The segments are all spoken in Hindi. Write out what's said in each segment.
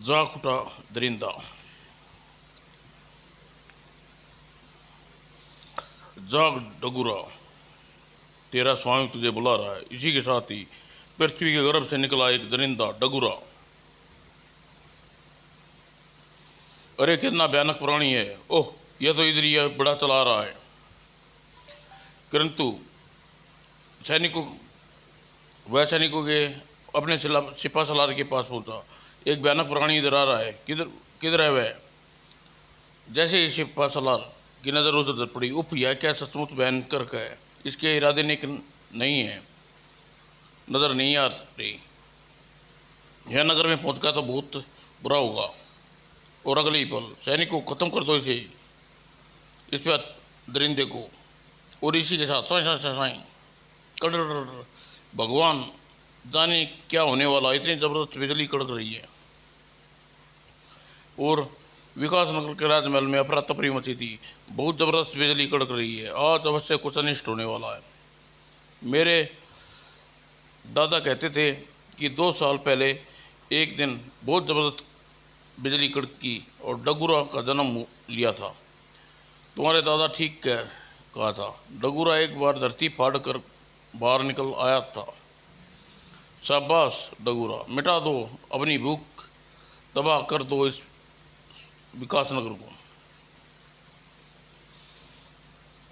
जाग उठा दरिंदा, जाग डगुरा, तेरा स्वामी तुझे बुला रहा है। इसी के साथ ही पृथ्वी के गर्भ से निकला एक दरिंदा डगुरा। अरे कितना भयानक प्राणी है, ओह यह तो इधर ही बड़ा चला रहा है। किंतु सैनिकों वह सैनिकों के अपने सिपा सलार के पास पहुंचा। एक भयानक प्राणी इधर आ रहा है, किधर किधर है वह। जैसे ही सिपा सलार की नज़र उधर पड़ी, उफ यह क्या सचमुच भयंकर है, इसके इरादे नेक नहीं है, नज़र नहीं आ रही। यह नगर में पहुंच गया तो बहुत बुरा होगा। और अगले ही पल सैनिक को खत्म कर दो इसे, इस पर दरिंदे को। और इसी के साथ साई साई साई साई कड़र, भगवान जाने क्या होने वाला, इतनी ज़बरदस्त बिजली कड़क रही है। और विकास नगर के राजमहल में अफरा तफरी मची थी। बहुत ज़बरदस्त बिजली कड़क रही है, आज अवश्य कुछ अनिष्ट होने वाला है। मेरे दादा कहते थे कि 2 साल पहले एक दिन बहुत ज़बरदस्त बिजली कड़की और डगुरा का जन्म लिया था। तुम्हारे दादा ठीक कहा था। डगुरा एक बार धरती फाड़ कर बाहर निकल आया था। शाबाश डगुरा, मिटा दो अपनी भूख, तबाह कर दो इस विकास नगर को।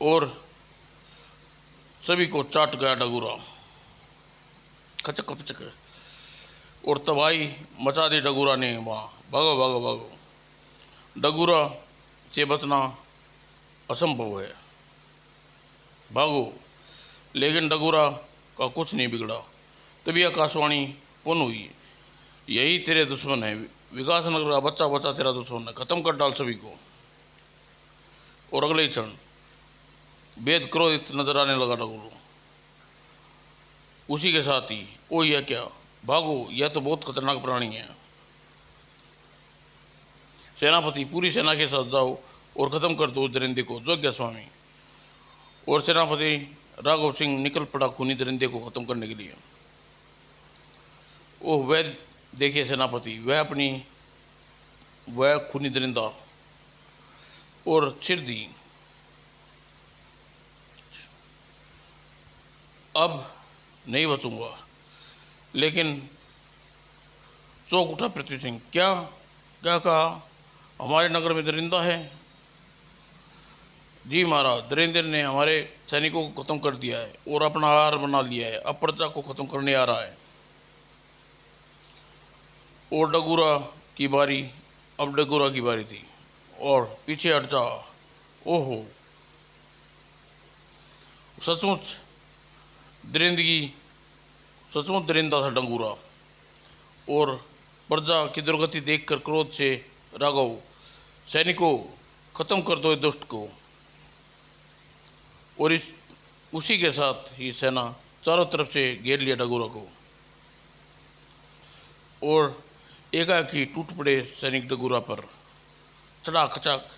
और सभी को चाट गया डगुरा, खचक खचक। और तबाही मचा दी डगुरा ने वहाँ। भागो भागो भागो, डगुरा से बचना असंभव है, भागो। लेकिन डगुरा का कुछ नहीं बिगड़ा। तभी आकाशवाणी पुन हुई, यही तेरे दुश्मन है, विकास नगर का बच्चा बच्चा तेरा दुश्मन है, खत्म कर डाल सभी को। और अगले ही क्षण बेद क्रोधित नजर आने लगा डगुरू। उसी के साथ ही ओ यह क्या, भागो, यह तो बहुत खतरनाक प्राणी है। सेनापति पूरी सेना के साथ जाओ और ख़त्म कर दो दरिंदे को, जोग्य स्वामी। और सेनापति राघव सिंह निकल पड़ा खूनी दरिंदे को ख़त्म करने के लिए। ओह वह देखिए सेनापति, वह खूनी दरिंदा। और सिर दी। अब नहीं बचूंगा। लेकिन चौंक उठा पृथ्वी सिंह, क्या क्या कहा, हमारे नगर में दरिंदा है? जी महाराज, दरिंदे ने हमारे सैनिकों को खत्म कर दिया है और अपना आहार बना लिया है, अब प्रजा को खत्म करने आ रहा है। और डगुरा की बारी, अब डगुरा की बारी थी। और पीछे हट जा। ओहो, सचमुच दरिंदगी, सचमुच दरिंदा था डंगूरा। और प्रजा की दुर्गति देखकर क्रोध से राघव, सैनिकों खत्म कर दो इस दुष्ट को। और उसी के साथ ही सेना चारों तरफ से घेर लिया डगुरा को। और एकाएकी टूट पड़े सैनिक डगुरा पर, चढ़ा खचाक।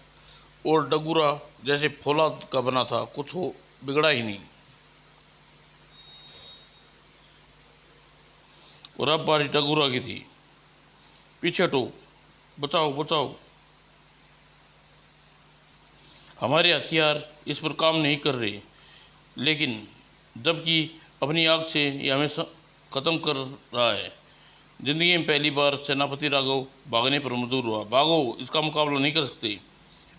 और डगुरा जैसे फौलाद का बना था, कुछ हो बिगड़ा ही नहीं। और अब बारी डगुरा की थी। पीछे हटो, बचाओ बचाओ, हमारे हथियार इस पर काम नहीं कर रहे। लेकिन जबकि अपनी आग से ये हमें ख़त्म कर रहा है। जिंदगी में पहली बार सेनापति राघव भागने पर मजबूर हुआ। भागो, इसका मुकाबला नहीं कर सकते।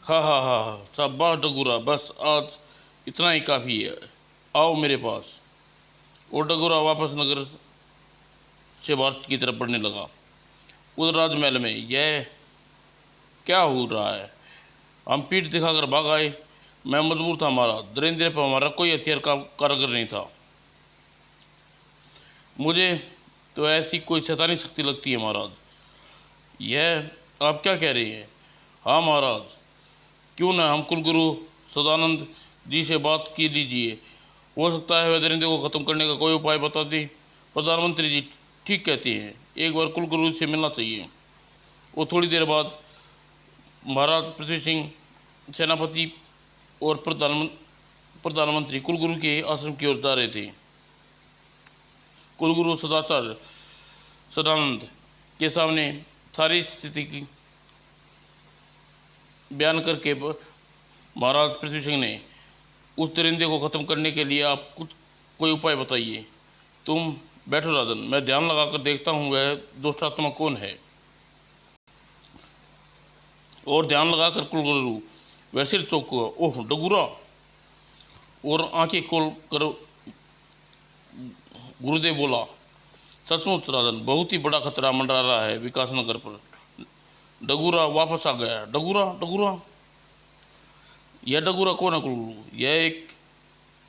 हा हा हा हा, शाबाश डगुरा, बस आज इतना ही काफ़ी है, आओ मेरे पास। और डगुरा वापस नगर से भारत की तरफ बढ़ने लगा। उस राजमहल में यह क्या हो रहा है? हम पीठ दिखाकर भाग आए, मैं मजबूर था महाराज, दरिंदे पर हमारा कोई हथियार का कारगर नहीं था। मुझे तो ऐसी कोई शैतानी शक्ति लगती है महाराज। यह आप क्या कह रहे हैं? हाँ महाराज, क्यों ना हम कुलगुरु सदानंद जी से बात की लीजिए, हो सकता है वह दरिंदे को ख़त्म करने का कोई उपाय बता दें। प्रधानमंत्री जी ठीक कहते हैं, एक बार कुलगुरु से मिलना चाहिए। वो थोड़ी देर बाद महाराज पृथ्वी सिंह, सेनापति और प्रधानमंत्री कुलगुरु के आश्रम की ओर जा रहे थे। कुलगुरु सदाचार्य सदानंद के सामने सारी स्थिति की बयान करके महाराज पृथ्वी सिंह ने, उस दरिंदे को ख़त्म करने के लिए आप कुछ कोई उपाय बताइए। तुम बैठो राजन, मैं ध्यान लगाकर देखता हूँ वह दुष्टात्मा कौन है। और ध्यान लगाकर कुलगुरु वह सिर चौंक हुआ, ओह डगुरा, और आंखें खोल कर गुरुदेव बोला, सचमुच राजन, बहुत ही बड़ा खतरा मंडरा रहा है विकास नगर पर। डगुरा वापस आ गया। डगुरा डगुरा, यह डगुरा कौन है कुलगुरु? यह एक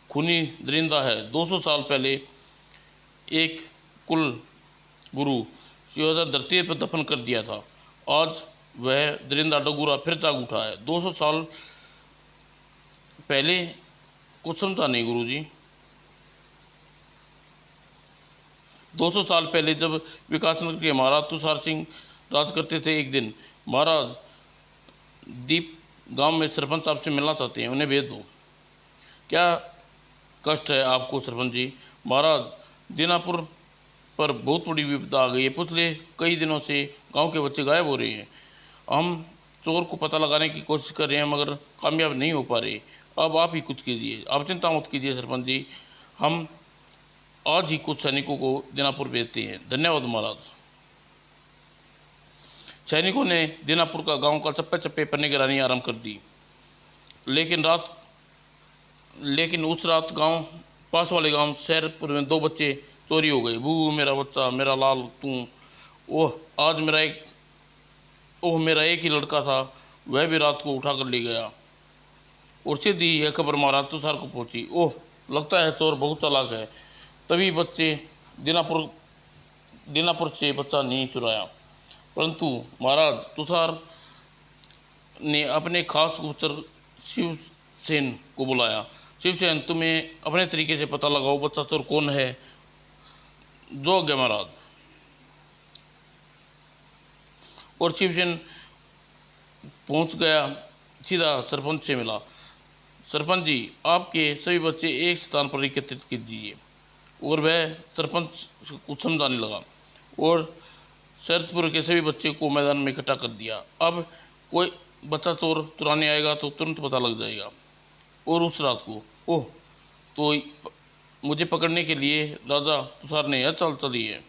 खूनी दरिंदा है। 200 साल पहले एक कुल गुरु शिवधर धरती पर दफन कर दिया था। आज वह दरिंदा डगुरा फिर जाग उठा है। 200 साल पहले कुछ समझा नहीं गुरुजी। 200 साल पहले जब विकासनगर के महाराज तुषार सिंह राज करते थे, एक दिन महाराज दीप गांव में सरपंच साहब से मिलना चाहते हैं, उन्हें भेज दो। क्या कष्ट है आपको सरपंच जी? महाराज, दीनापुर पर बहुत बड़ी विपदा आ गई है। पिछले कई दिनों से गांव के बच्चे गायब हो रहे हैं। हम चोर को पता लगाने की कोशिश कर रहे हैं मगर कामयाब नहीं हो पा रहे। अब आप ही कुछ कीजिए। आप चिंता मत कीजिए सरपंच जी, हम आज ही कुछ सैनिकों को दीनापुर भेजते हैं। धन्यवाद महाराज। सैनिकों ने दीनापुर का गांव का चप्पे चप्पे पर निगरानी आरंभ कर दी। लेकिन उस रात गांव पास वाले गांव शहरपुर में 2 बच्चे चोरी हो गए। बू मेरा बच्चा, मेरा लाल तू। ओह मेरा एक ही लड़का था, वह भी रात को उठा कर ले गया। और सीधी यह खबर महाराज तुषार को पहुंची। ओह, लगता है चोर बहुत चालाक है। तभी बच्चे दीनापुर से बच्चा नहीं चुराया, परंतु महाराज तुषार ने अपने खास गुप्तचर शिवसेन को बुलाया। शिवसेन, तुम्हें अपने तरीके से पता लगाओ बच्चा चोर कौन है। जो गया महाराज। और शिवसेन पहुंच गया, सीधा सरपंच से मिला। सरपंच जी, आपके सभी बच्चे एक स्थान पर एकत्रित कीजिए। और वह सरपंच कुछ समझाने लगा और शरदपुर के सभी बच्चे को मैदान में इकट्ठा कर दिया। अब कोई बच्चा चोर चुराने आएगा तो तुरंत पता लग जाएगा। और उस रात को तो मुझे पकड़ने के लिए राजा तुषार ने यह चाल चली है।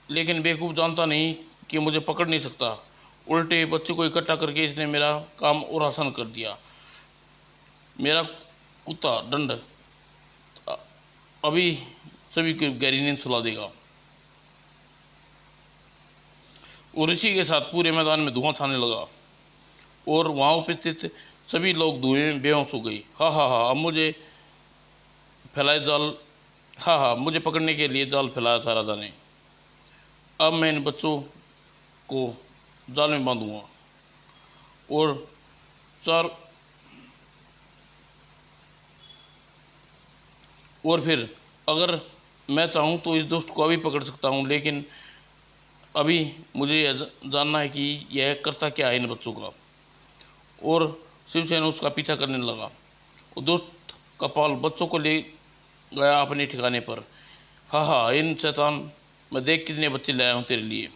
लेकिन बेवकूफ़ जानता नहीं कि मुझे पकड़ नहीं सकता। उल्टे बच्चों को इकट्ठा करके इसने मेरा काम और आसान कर दिया। मेरा कुत्ता दंड अभी सभी को गहरी नींद सुला देगा। और इसी के साथ पूरे मैदान में धुआं छाने लगा और वहाँ उपस्थित सभी लोग धुएं में बेहोश हो गई। हाँ, मुझे पकड़ने के लिए जाल फैलाया था राजा ने। अब मैं इन बच्चों को जाल में बांधूंगा और फिर अगर मैं चाहूँ तो इस दुष्ट को अभी पकड़ सकता हूँ, लेकिन अभी मुझे यह जानना है कि यह करता क्या है इन बच्चों का। और शिवसेन उसका पीछा करने लगा। वो दुष्ट कपाल बच्चों को ले गया अपने ठिकाने पर। इन शैतान, मैं देख कितने बच्चे लाया हूँ तेरे लिए।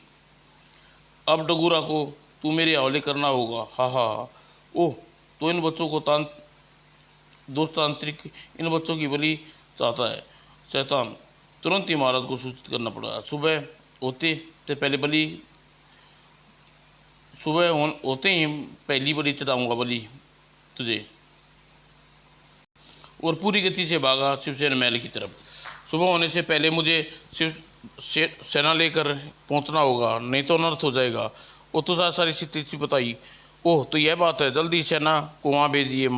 अब डगूरा को तू मेरे हवाले करना होगा। ओह, तो इन बच्चों को दुष्टांतरिक इन बच्चों की बलि चाहता है शैतान। तुरंत ही महाराज को सूचित करना पड़ा। सुबह होते ही पहली बलि चढ़ाऊंगा बलि तुझे। और पूरी गति से भागा शिवसेना महल की तरफ। सुबह होने से पहले मुझे सेना लेकर पहुंचना होगा, नहीं तो अनर्थ हो जाएगा। वो तो सारी स्थिति बताई। ओह, तो यह बात है, जल्दी सेना को वहाँ भेजिए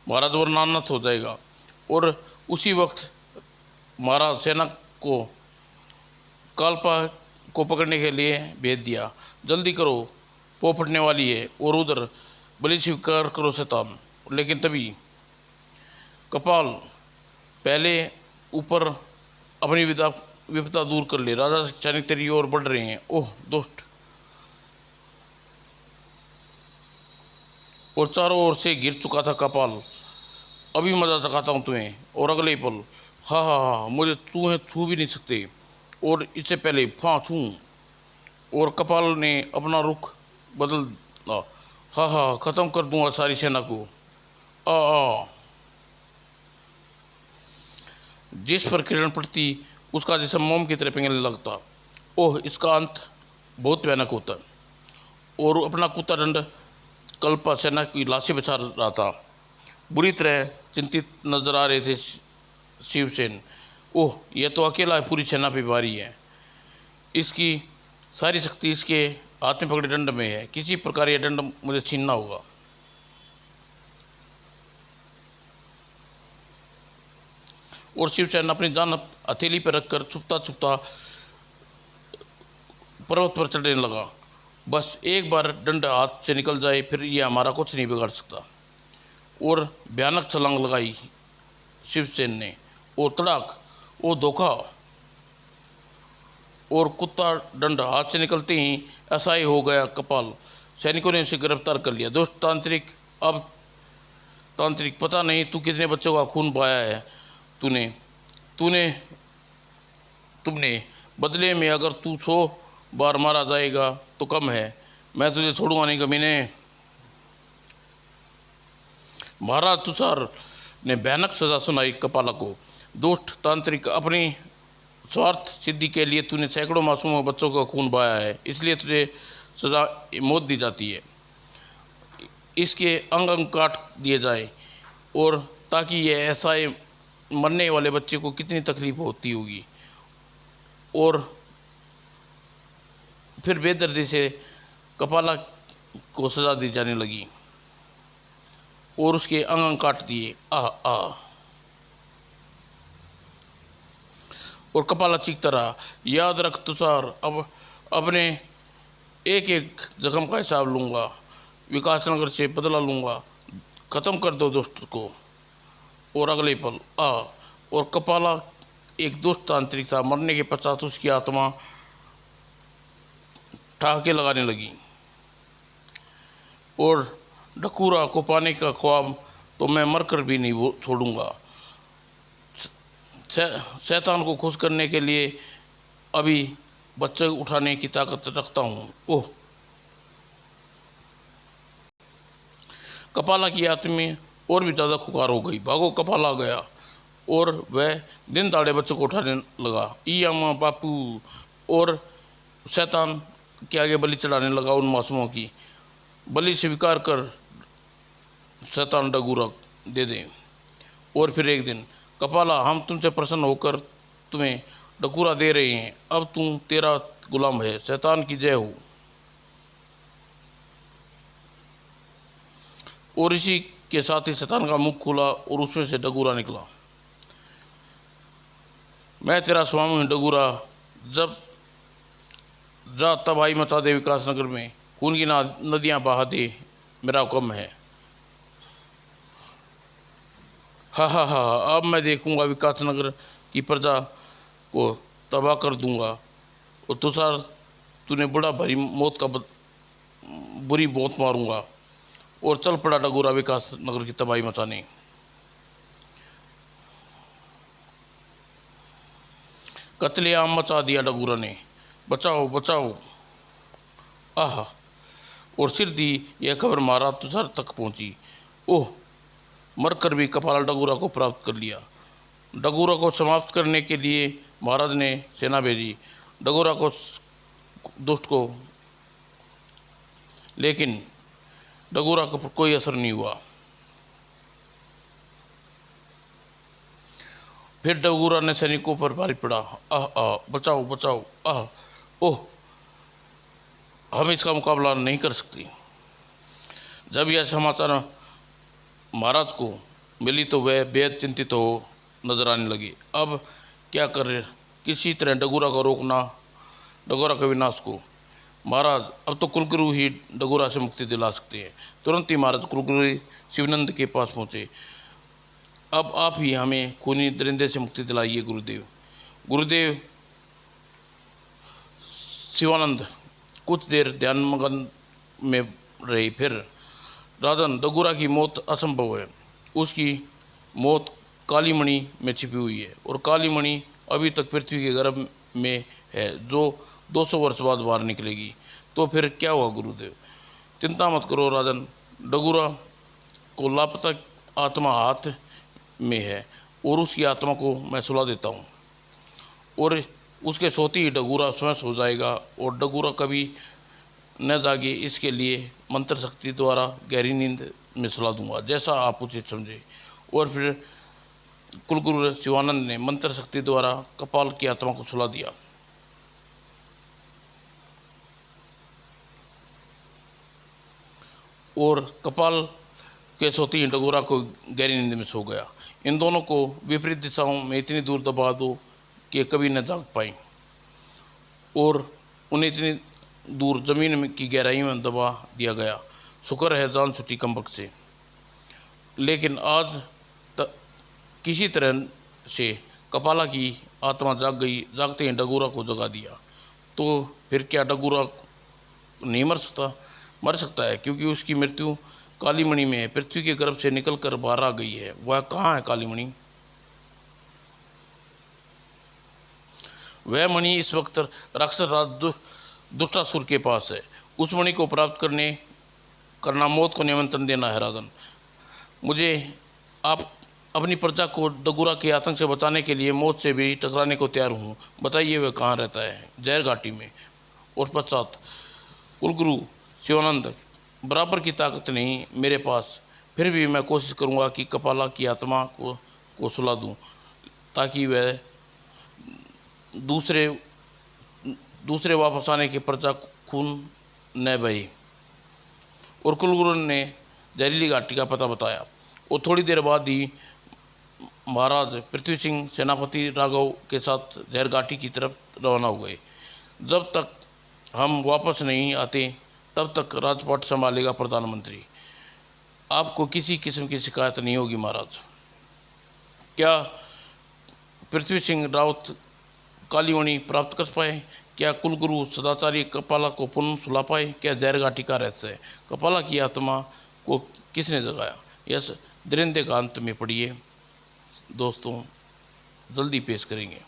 महाराज, वरना अनर्थ हो जाएगा। और उसी वक्त महाराज सेना को कालपा को पकड़ने के लिए भेज दिया। जल्दी करो, पो फटने वाली है। और उधर बलि स्वीकार करो शैतान। लेकिन तभी कपाल, पहले ऊपर अपनी विपदा दूर कर ले। राजा सैनिक तेरी ओर बढ़ रहे हैं। ओह दुष्ट, और चारों ओर से गिर चुका था कपाल। अभी मजा चखाता हूँ तुम्हें। और अगले पल मुझे छू भी नहीं सकते। और इससे पहले फांसूं। और कपाल ने अपना रुख बदला। हाँ हाँ, खत्म कर दूंगा सारी सेना को। आ जिस पर किरण पड़ती उसका जिसम मोम की तरह पिघलने लगता। ओह, इसका अंत बहुत भयानक होता। और अपना कुत्ता दंड कल्पा सेना की लाशें बचा रहा था। बुरी तरह चिंतित नजर आ रहे थे शिवसेन। ओह, यह तो अकेला पूरी सेना पे भारी है। इसकी सारी शक्ति इसके हाथ में पकड़े दंड में है। किसी प्रकार यह दंड मुझे छीनना होगा। और शिवसेन अपनी जान हथेली पर रखकर छुपता छुपता पर्वत पर चढ़ने लगा। बस एक बार दंड हाथ से निकल जाए, फिर यह हमारा कुछ नहीं बिगाड़ सकता। और भयानक छलांग लगाई शिवसेन ने। ओ तड़ाक, ओ धोखा। और कुत्ता दंड हाथ से निकलते ही ऐसा ही हो गया कपाल। सैनिकों ने उसे गिरफ्तार कर लिया। दोस्त तांत्रिक, अब तांत्रिक, पता नहीं तू कितने बच्चों का खून बहाया है। तूने तूने तुमने बदले में अगर तू 100 बार मारा जाएगा तो कम है। मैं तुझे छोड़ूंगा नहीं कमीने। महाराज तुषार ने भयानक सजा सुनाई कपाला को। दुष्ट तांत्रिक, अपनी स्वार्थ सिद्धि के लिए तूने सैकड़ों मासूम बच्चों का खून बहाया है, इसलिए तुझे सजा मौत दी जाती है। इसके अंग अंग काट दिए जाए, और ताकि ये ऐसा मरने वाले बच्चे को कितनी तकलीफ होती होगी। और फिर बेदर्दी से कपाला को सजा दी जाने लगी और उसके अंग अंग काट दिए। आह आह। और कपाला चीखता रहा, याद रख तुषार, अब अपने एक एक जख्म का हिसाब लूँगा, विकासनगर से बदला लूँगा, ख़त्म कर दो दोस्त को। और अगले पल और कपाला एक दुष्ट तांत्रिक था। मरने के पश्चात उसकी आत्मा ठहाके लगाने लगी। और डकूरा को पाने का ख्वाब तो मैं मरकर भी नहीं वो छोड़ूंगा। शैतान को खुश करने के लिए अभी बच्चे उठाने की ताकत रखता हूँ। ओह, कपाला की आत्मा और भी ज़्यादा खुकार हो गई। भागो, कपाला गया और वह दिन दाड़े बच्चों को उठाने लगा। ई अम्मा बापू। और शैतान के आगे बलि चढ़ाने लगा उन मासूमों की। बलि स्वीकार कर शैतान डगूरा दे दे। और फिर एक दिन, कपाला, हम तुमसे प्रसन्न होकर तुम्हें डकूरा दे रहे हैं। अब तुम तेरा गुलाम है। शैतान की जय हो। और इसी के साथ ही शैतान का मुख खुला और उसमें से डगूरा निकला। मैं तेरा स्वामी हूँ डगूरा, जब जा तबाही मचा दे विकासनगर में, खून की नदियाँ बहा दे, मेरा हुक्म है। हाँ हाँ हाँ, अब मैं देखूंगा विकासनगर की प्रजा को तबाह कर दूंगा। और तुषार, तूने बड़ा भरी मौत का बुरी मौत मारूंगा। और चल पड़ा डगूरा विकासनगर की तबाही मचाने। कत्लेआम मचा दिया डगूरा ने। बचाओ बचाओ। आह। और सिर दी यह खबर महाराज तुषार तक पहुंची। ओह, मरकर भी कपाला डगूरा को प्राप्त कर लिया। डगूरा को समाप्त करने के लिए महाराज ने सेना भेजी। डगूरा को दुष्ट को, लेकिन डगूरा का कोई असर नहीं हुआ। फिर डगूरा ने सैनिकों पर भारी पड़ा। आह आह, बचाओ बचाओ। आह। ओह, हम इसका मुकाबला नहीं कर सकते। जब यह समाचार महाराज को मिली तो वह बेहद चिंतित हो नजर आने लगे। अब क्या कर, किसी तरह डगूरा को रोकना, डगूरा के विनाश को। महाराज, अब तो कुलगुरु ही डगूरा से मुक्ति दिला सकते हैं। तुरंत ही महाराज कुलगुरु शिवानंद के पास पहुँचे। अब आप ही हमें खूनी दरिंदे से मुक्ति दिलाइए गुरुदेव। गुरुदेव शिवानंद कुछ देर ध्यानमग्न में रहे। फिर, राजन, डगूरा की मौत असंभव है। उसकी मौत काली मणि में छिपी हुई है, और काली मणि अभी तक पृथ्वी के गर्भ में है जो 200 वर्ष बाद बाहर निकलेगी। तो फिर क्या हुआ गुरुदेव? चिंता मत करो राजन, डगुरा को लापता आत्मा हाथ में है और उसकी आत्मा को मैं सुला देता हूँ और उसके सोते ही डगुरा स्वयं सो जाएगा और डगुरा कभी न जागे, इसके लिए मंत्र शक्ति द्वारा गहरी नींद में सुला दूंगा जैसा आप उचित समझे। और फिर कुलगुरु शिवानंद ने मंत्र शक्ति द्वारा कपाल की आत्मा को सुला दिया और कपाल के सोते ही डगोरा को गहरी नींद में सो गया। इन दोनों को विपरीत दिशाओं में इतनी दूर दबा दो कि कभी न जाग पाए और उन्हें इतनी दूर जमीन में की गहराई में दबा दिया गया। शुक्र है जान छुट्टी कमबख्त से। लेकिन आज किसी तरह से कपाला की आत्मा जाग गई। जागते ही डगोरा को जगा दिया। तो फिर क्या डगोरा नहीं मर सकता है? क्योंकि उसकी मृत्यु कालीमणि में है, पृथ्वी के गर्भ से निकलकर बाहर आ गई है। वह कहाँ है कालीमणि? वह मणि इस वक्त राक्षस राज दुष्टासुर के पास है। उस मणि को प्राप्त करना मौत को निमंत्रण देना है राजन। मुझे आप अपनी प्रजा को डगुरा के आतंक से बचाने के लिए मौत से भी टकराने को तैयार हूँ। बताइए वह कहाँ रहता है? जहर घाटी में। और पश्चात कुलगुरु शिवानंद, बराबर की ताकत नहीं मेरे पास, फिर भी मैं कोशिश करूँगा कि कपाला की आत्मा को सुला दूँ ताकि वह दूसरे वापस आने के प्रजा खून न बहे। और कुलगुरु ने जहरीली घाटी का पता बताया और थोड़ी देर बाद ही महाराज पृथ्वी सिंह सेनापति राघव के साथ जहर घाटी की तरफ रवाना हो गए। जब तक हम वापस नहीं आते तब तक राजपाट संभालेगा प्रधानमंत्री। आपको किसी किस्म की शिकायत नहीं होगी महाराज। क्या पृथ्वी सिंह रावत कालीमणि प्राप्त कर पाए? क्या कुलगुरु सदाचारी कपाला को पुनः सुला पाए? क्या जहर घाटी का रहस्य है? कपाला की आत्मा को किसने जगाया? यस, दरिंदे का अंत में पढ़िए दोस्तों, जल्दी पेश करेंगे।